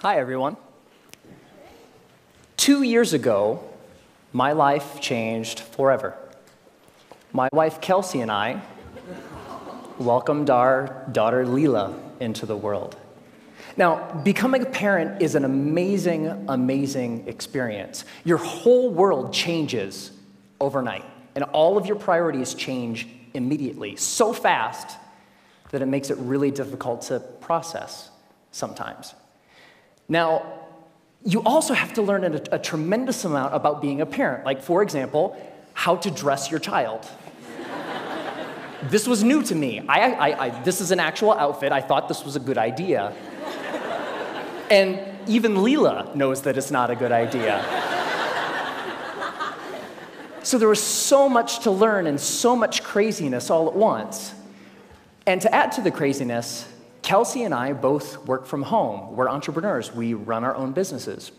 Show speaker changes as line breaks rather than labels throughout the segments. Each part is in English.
Hi, everyone. 2 years ago, my life changed forever. My wife, Kelsey, and I welcomed our daughter, Leela, into the world. Now, becoming a parent is an amazing, amazing experience. Your whole world changes overnight, and all of your priorities change immediately, so fast that it makes it really difficult to process sometimes. Now, you also have to learn a tremendous amount about being a parent, like, for example, how to dress your child. This was new to me. This is an actual outfit. I thought this was a good idea. And even Leela knows that it's not a good idea. So there was so much to learn and so much craziness all at once. And to add to the craziness, Kelsey and I both work from home. We're entrepreneurs. We run our own businesses.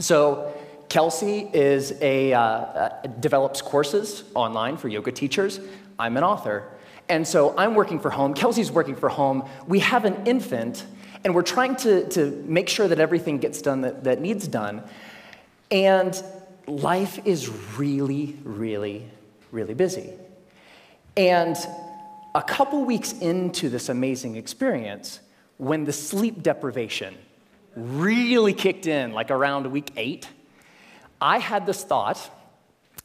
So Kelsey is develops courses online for yoga teachers. I'm an author. And so I'm working from home. Kelsey's working from home. We have an infant, and we're trying to make sure that everything gets done that needs done. And life is really, really, really busy. And a couple weeks into this amazing experience, when the sleep deprivation really kicked in, like around week 8, I had this thought,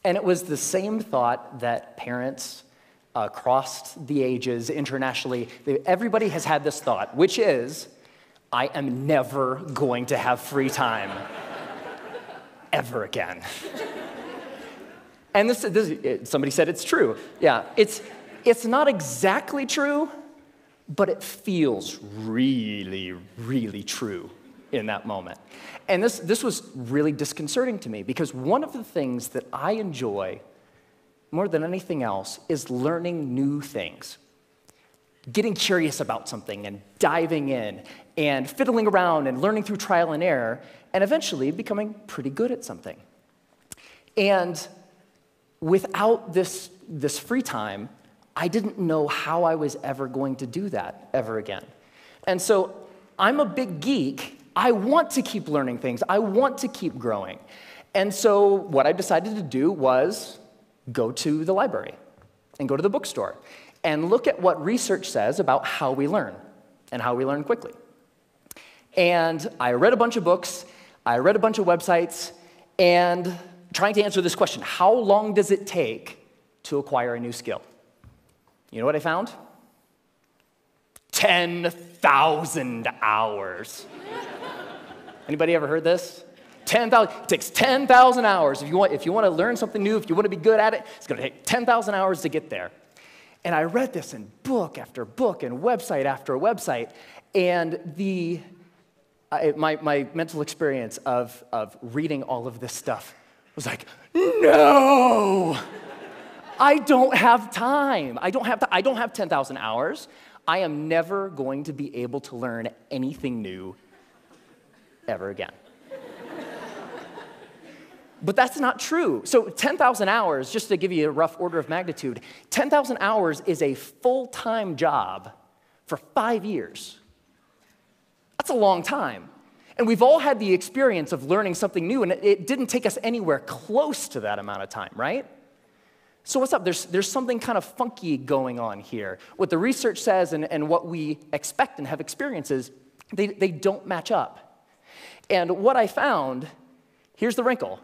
and it was the same thought that parents across the ages, internationally, everybody has had this thought, which is, I am never going to have free time ever again. And somebody said it's true. Yeah, it's not exactly true, but it feels really, really true in that moment. And this was really disconcerting to me, because one of the things that I enjoy more than anything else is learning new things. Getting curious about something and diving in and fiddling around and learning through trial and error and eventually becoming pretty good at something. And without this free time, I didn't know how I was ever going to do that ever again. And so I'm a big geek. I want to keep learning things. I want to keep growing. And so what I decided to do was go to the library and go to the bookstore and look at what research says about how we learn and how we learn quickly. And I read a bunch of books, I read a bunch of websites, and trying to answer this question, how long does it take to acquire a new skill? You know what I found? 10,000 hours. Anybody ever heard this? 10,000. It takes 10,000 hours. If you want to learn something new, if you want to be good at it, it's going to take 10,000 hours to get there. And I read this in book after book and website after website, and my mental experience of reading all of this stuff was like, no! I don't have time. I don't have 10,000 hours. I am never going to be able to learn anything new ever again. But that's not true. So 10,000 hours, just to give you a rough order of magnitude, 10,000 hours is a full-time job for 5 years. That's a long time. And we've all had the experience of learning something new, and it didn't take us anywhere close to that amount of time, right? So what's up? There's something kind of funky going on here. What the research says and what we expect and have experiences, they don't match up. And what I found, here's the wrinkle.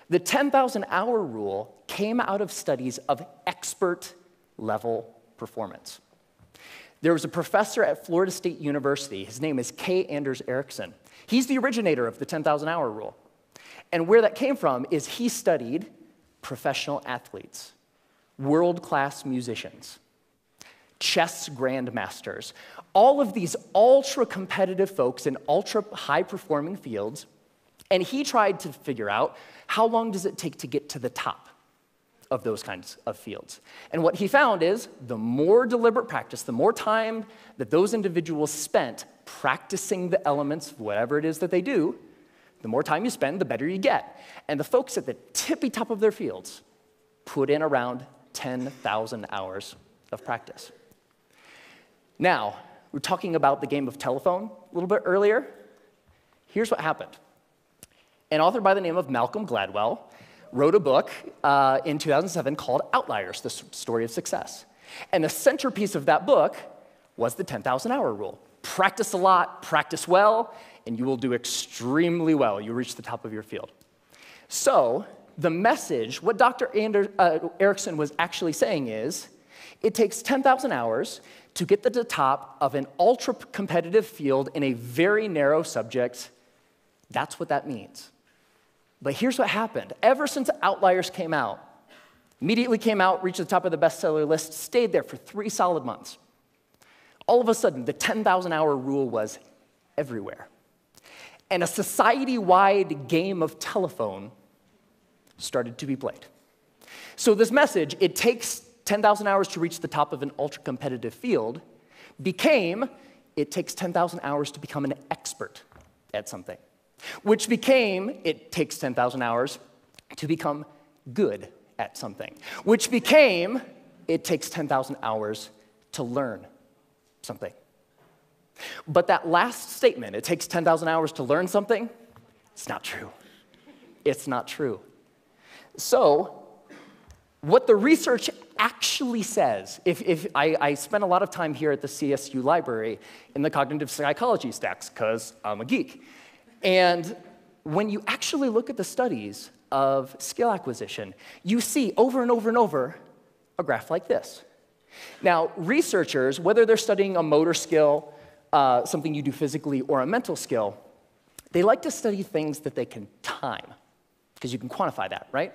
The 10,000-hour rule came out of studies of expert-level performance. There was a professor at Florida State University. His name is K. Anders Ericsson. He's the originator of the 10,000-hour rule. And where that came from is he studied professional athletes, world-class musicians, chess grandmasters, all of these ultra-competitive folks in ultra-high-performing fields, and he tried to figure out how long does it take to get to the top of those kinds of fields. And what he found is the more deliberate practice, the more time that those individuals spent practicing the elements of whatever it is that they do, the more time you spend, the better you get. And the folks at the tippy top of their fields put in around 10,000 hours of practice. Now, we were talking about the game of telephone a little bit earlier. here's what happened. An author by the name of Malcolm Gladwell wrote a book in 2007 called Outliers, the Story of Success. And the centerpiece of that book was the 10,000-hour rule. Practice a lot, practice well, and you will do extremely well. You'll reach the top of your field. So the message, what Dr. Erickson was actually saying is, it takes 10,000 hours to get to the top of an ultra-competitive field in a very narrow subject. That's what that means. But here's what happened. Ever since Outliers came out, immediately came out, reached the top of the bestseller list, stayed there for 3 solid months. All of a sudden, the 10,000-hour rule was everywhere. And a society-wide game of telephone started to be played. So this message, it takes 10,000 hours to reach the top of an ultra-competitive field, became, it takes 10,000 hours to become an expert at something, which became, it takes 10,000 hours to become good at something, which became, it takes 10,000 hours to learn something. But that last statement, it takes 10,000 hours to learn something, it's not true. It's not true. So, what the research actually says, if I spent a lot of time here at the CSU library in the cognitive psychology stacks, because I'm a geek. And when you actually look at the studies of skill acquisition, you see over and over and over a graph like this. Now, researchers, whether they're studying a motor skill, something you do physically, or a mental skill, they like to study things that they can time, because you can quantify that, right?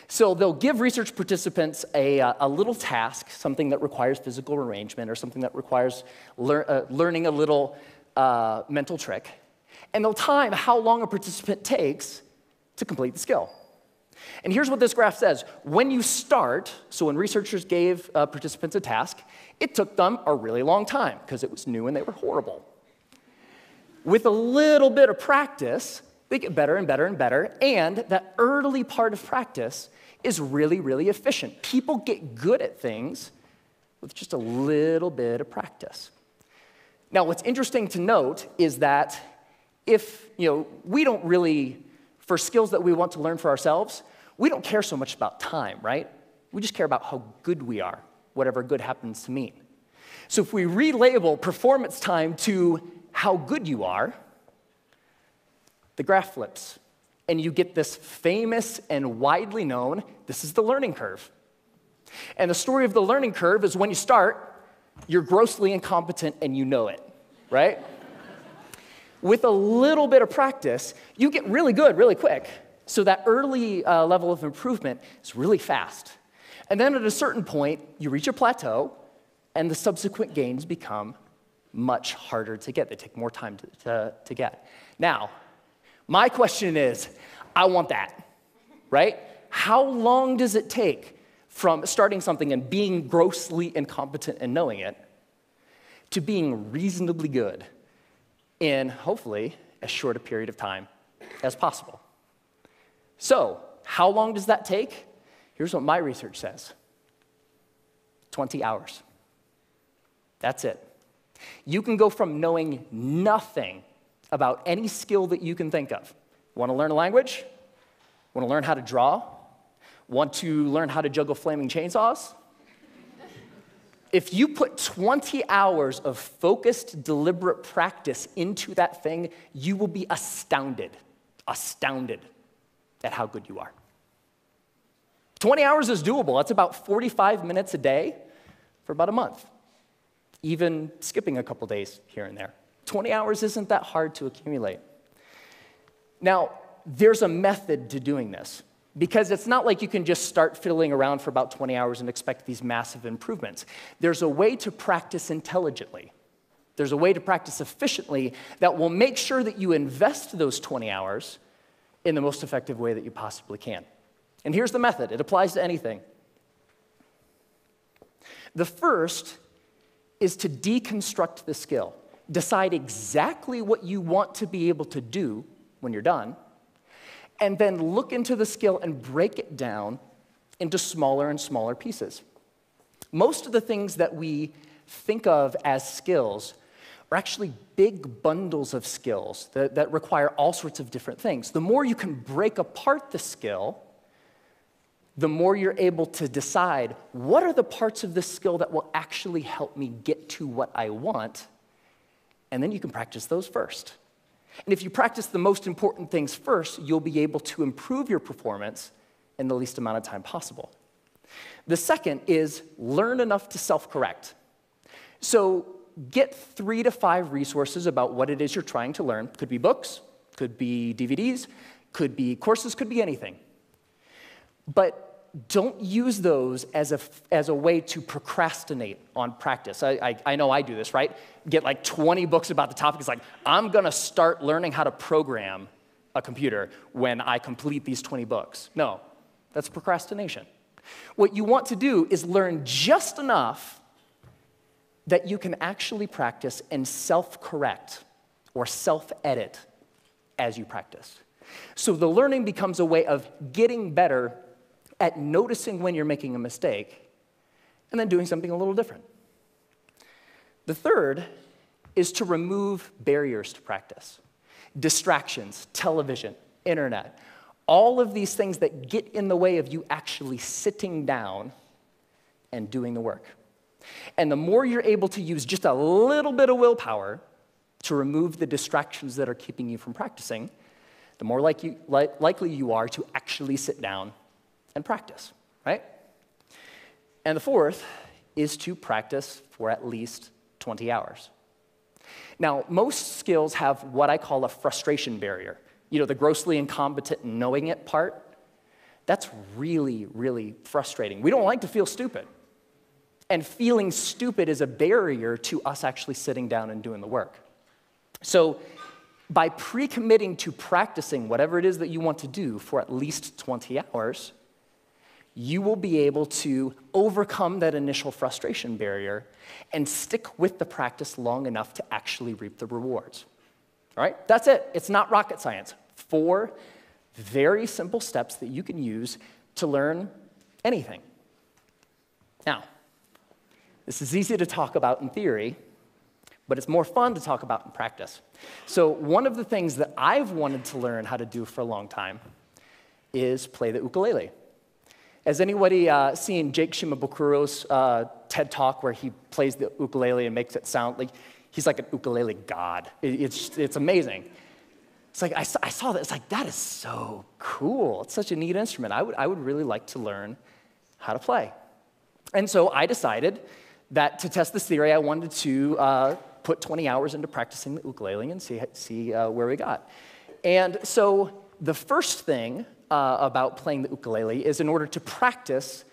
So they'll give research participants a little task, something that requires physical arrangement or something that requires learning a little mental trick, and they'll time how long a participant takes to complete the skill. And here's what this graph says. When you start, so when researchers gave participants a task, it took them a really long time because it was new and they were horrible. With a little bit of practice, they get better and better and better, and that early part of practice is really, really efficient. People get good at things with just a little bit of practice. Now, what's interesting to note is that if, we don't really, for skills that we want to learn for ourselves, we don't care so much about time, right? We just care about how good we are, whatever good happens to mean. So if we relabel performance time to how good you are, the graph flips, and you get this famous and widely known, this is the learning curve. And the story of the learning curve is when you start, you're grossly incompetent and you know it, right? With a little bit of practice, you get really good really quick. So that early level of improvement is really fast. And then at a certain point, you reach a plateau, and the subsequent gains become much harder to get. They take more time to get. Now, my question is, I want that, right? How long does it take from starting something and being grossly incompetent and knowing it to being reasonably good in, hopefully, as short a period of time as possible? So, how long does that take? Here's what my research says. 20 hours. That's it. You can go from knowing nothing about any skill that you can think of. Want to learn a language? Want to learn how to draw? Want to learn how to juggle flaming chainsaws? If you put 20 hours of focused, deliberate practice into that thing, you will be astounded at how good you are. 20 hours is doable. That's about 45 minutes a day for about a month, even skipping a couple days here and there. 20 hours isn't that hard to accumulate. Now, there's a method to doing this, because it's not like you can just start fiddling around for about 20 hours and expect these massive improvements. There's a way to practice intelligently. There's a way to practice efficiently that will make sure that you invest those 20 hours in the most effective way that you possibly can. And here's the method. It applies to anything. The first is to deconstruct the skill. Decide exactly what you want to be able to do when you're done, and then look into the skill and break it down into smaller and smaller pieces. Most of the things that we think of as skills are actually big bundles of skills that require all sorts of different things. The more you can break apart the skill, the more you're able to decide what are the parts of this skill that will actually help me get to what I want, and then you can practice those first. And if you practice the most important things first, you'll be able to improve your performance in the least amount of time possible. The second is learn enough to self-correct. So get 3 to 5 resources about what it is you're trying to learn. Could be books, could be DVDs, could be courses, could be anything. But don't use those as a way to procrastinate on practice. I know I do this, right? Get like 20 books about the topic. It's like, I'm going to start learning how to program a computer when I complete these 20 books. No, that's procrastination. What you want to do is learn just enough that you can actually practice and self-correct or self-edit as you practice. So the learning becomes a way of getting better at noticing when you're making a mistake and then doing something a little different. The third is to remove barriers to practice. Distractions, television, internet, all of these things that get in the way of you actually sitting down and doing the work. And the more you're able to use just a little bit of willpower to remove the distractions that are keeping you from practicing, the more likely you are to actually sit down and practice, right? And the fourth is to practice for at least 20 hours. Now, most skills have what I call a frustration barrier. You know, the grossly incompetent knowing it part. That's really, really frustrating. We don't like to feel stupid. And feeling stupid is a barrier to us actually sitting down and doing the work. So by pre-committing to practicing whatever it is that you want to do for at least 20 hours, you will be able to overcome that initial frustration barrier and stick with the practice long enough to actually reap the rewards. All right? That's it. It's not rocket science. 4 very simple steps that you can use to learn anything. Now, this is easy to talk about in theory, but it's more fun to talk about in practice. So one of the things that I've wanted to learn how to do for a long time is play the ukulele. Has anybody seen Jake Shimabukuro's TED Talk where he plays the ukulele and makes it sound like he's like an ukulele god? It's amazing. It's like, I saw that, it's like, that is so cool. It's such a neat instrument. I would really like to learn how to play. And so I decided that to test this theory, I wanted to put 20 hours into practicing the ukulele and see where we got. And so the first thing about playing the ukulele is in order to practice,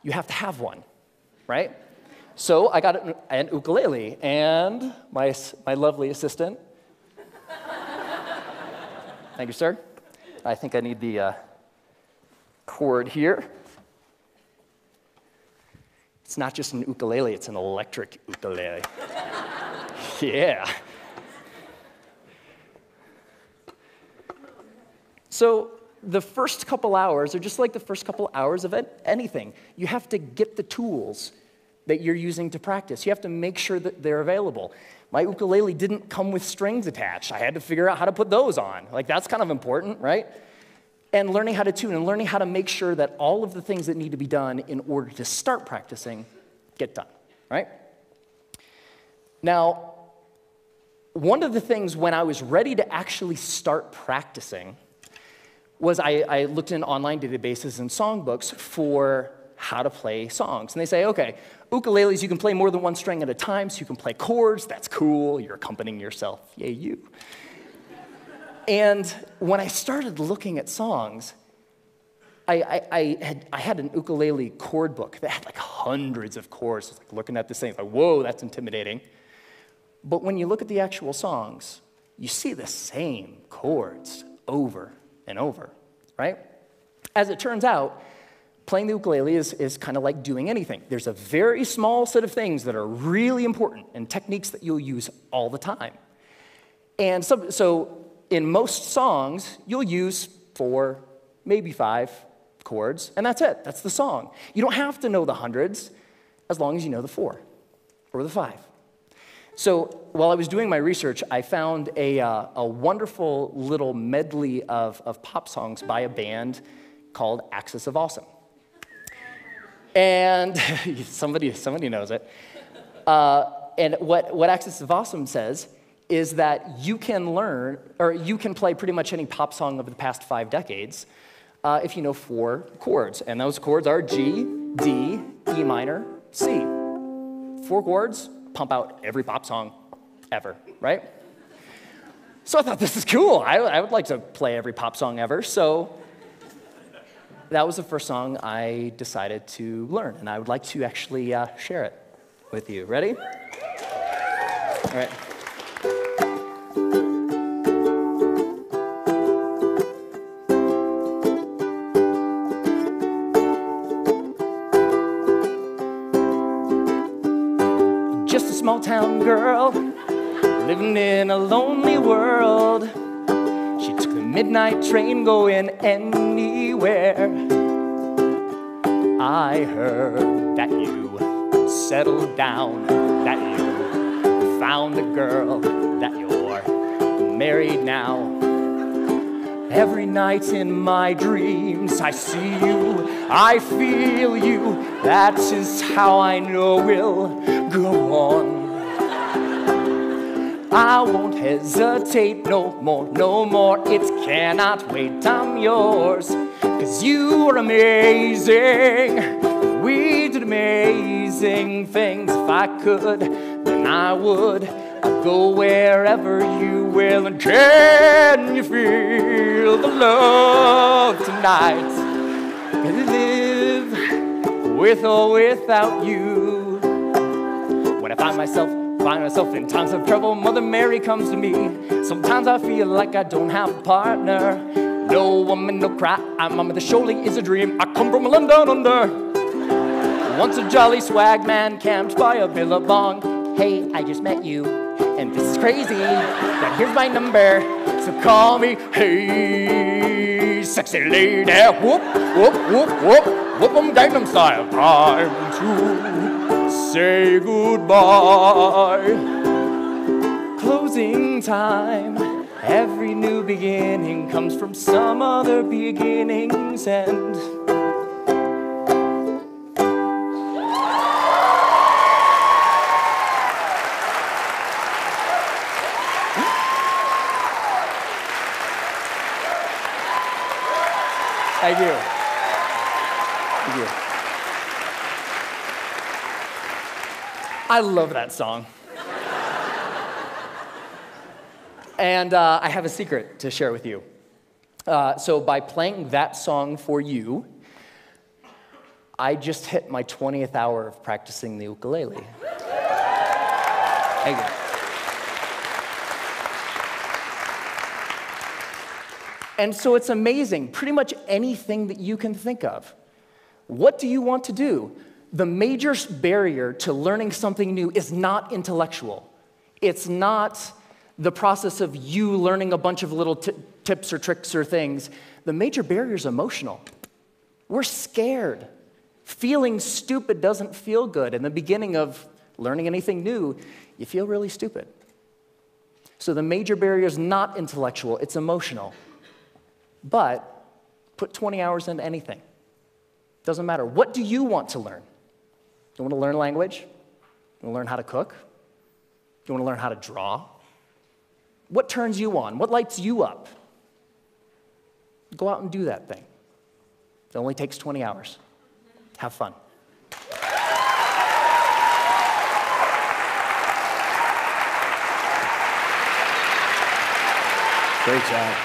you have to have one, right? So I got an ukulele, and my lovely assistant, thank you, sir. I think I need the cord here. It's not just an ukulele, it's an electric ukulele. Yeah. So the first couple hours are just like the first couple hours of anything. You have to get the tools that you're using to practice. You have to make sure that they're available. My ukulele didn't come with strings attached. I had to figure out how to put those on. Like, that's kind of important, right? And learning how to tune and learning how to make sure that all of the things that need to be done in order to start practicing get done, right? Now, one of the things when I was ready to actually start practicing was I looked in online databases and songbooks for how to play songs. And they say, okay, ukuleles, you can play more than one string at a time, so you can play chords. That's cool. You're accompanying yourself. Yay, you. And when I started looking at songs, I had an ukulele chord book that had like hundreds of chords. I was like looking at this thing, like, whoa, that's intimidating. But when you look at the actual songs, you see the same chords over and over, right? As it turns out, playing the ukulele is kind of like doing anything. There's a very small set of things that are really important and techniques that you'll use all the time. And so in most songs, you'll use 4, maybe 5 chords, and that's it. That's the song. You don't have to know the hundreds as long as you know the 4 or the 5. So while I was doing my research, I found a wonderful little medley of pop songs by a band called Axis of Awesome. And somebody knows it. And what Axis of Awesome says is that you can learn, or you can play pretty much any pop song of the past 5 decades if you know 4 chords. And those chords are G, D, E minor, C. 4 chords, pump out every pop song ever, right? So I thought, this is cool. I would like to play every pop song ever. So that was the first song I decided to learn, and I would like to actually share it with you. Ready? All right. Just a small town girl living in a lonely world. She took the midnight train going anywhere. I heard that you settled down, that you found a girl, that you're married now. Every night in my dreams I see you, I feel you. That is how I know we'll go on. I won't hesitate no more, it cannot wait, I'm yours. 'Cause you are amazing, we did amazing things. If I could, then I would. I'd go wherever you will. And can you feel the love tonight? Can I live with or without you? When I find myself in times of trouble, Mother Mary comes to me. Sometimes I feel like I don't have a partner. No woman, no cry, mama, this surely is a dream. I come from London under. Once a jolly swag man camped by a billabong. Hey, I just met you, and this is crazy, but here's my number, so call me. Hey, sexy lady, whoop, whoop, whoop, whoop, whoop 'em Gangnam Style. Time to say goodbye. Closing time. Every new beginning comes from some other beginning's end. Thank you. Thank you. I love that song. And I have a secret to share with you. So by playing that song for you, I just hit my 20th hour of practicing the ukulele. Thank you. And so it's amazing, pretty much anything that you can think of. What do you want to do? The major barrier to learning something new is not intellectual. It's not the process of you learning a bunch of little tips or tricks or things. The major barrier is emotional. We're scared. Feeling stupid doesn't feel good. In the beginning of learning anything new, you feel really stupid. So the major barrier is not intellectual, it's emotional. But put 20 hours into anything. Doesn't matter. What do you want to learn? You want to learn language? You want to learn how to cook? You want to learn how to draw? What turns you on? What lights you up? Go out and do that thing. It only takes 20 hours. Have fun. Great job.